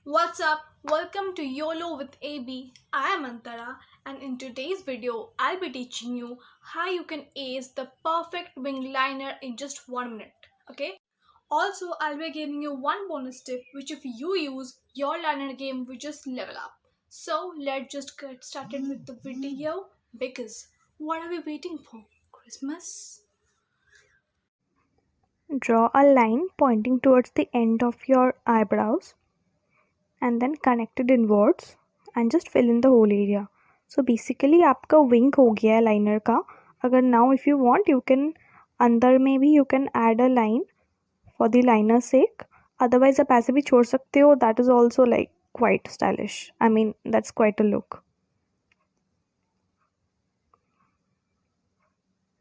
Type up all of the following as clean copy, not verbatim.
What's up? Welcome to YOLO with AB. I am Antara, and in today's video, I'll be teaching you how you can ace the perfect wing liner in just 1 minute. Okay? Also, I'll be giving you one bonus tip which, if you use, your liner game will just level up. So, let's just get started with the video because what are we waiting for? Christmas? Draw a line pointing towards the end of your eyebrows and then connect it inwards and just fill in the whole area. So basically आपका wing हो गया है liner का. अगर now if you want you can अंदर में भी you can add a line for the liner sake. Otherwise आप ऐसे भी छोड़ सकते हो. That is also like quite stylish. I mean that's quite a look.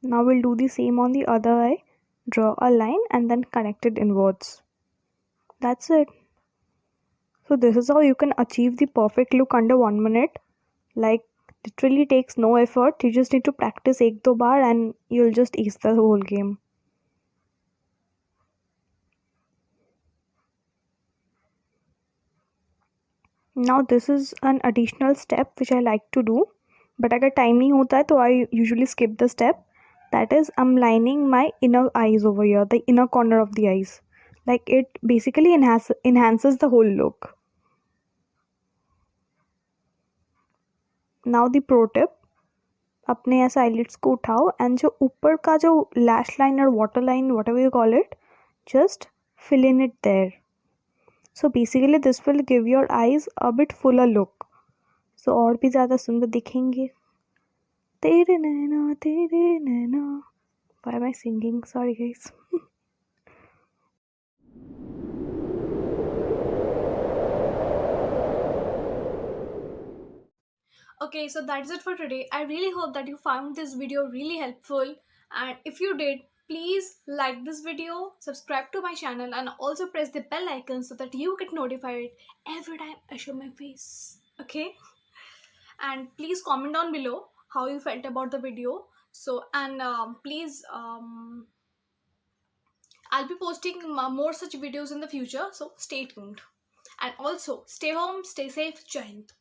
Now we'll do the same on the other eye. Draw a line and then connect it inwards. That's it. So this is how you can achieve the perfect look under 1 minute. Like literally takes no effort. You just need to practice ek do bar and you'll just ace the whole game. Now this is an additional step which I like to do. But अगर time नहीं होता है तो I usually skip the step. That is I'm lining my inner eyes over here, the inner corner of the eyes. Like it basically enhances the whole look. Now the pro tip. अपने ऐसे eyelids को उठाओ and जो ऊपर का जो lash line और water line whatever you call it, just fill in it there. So basically this will give your eyes a bit fuller look. So और भी ज़्यादा सुंदर दिखेंगे. तेरे नैना. Why am I singing? Sorry guys. Okay, so that's it for today. I really hope that you found this video really helpful, and if you did, please like this video, subscribe to my channel, and also press the bell icon so that you get notified every time I show my face. Okay, and please comment down below how you felt about the video. So, and please, I'll be posting more such videos in the future, so stay tuned. And also, stay home, stay safe. Jai Hind.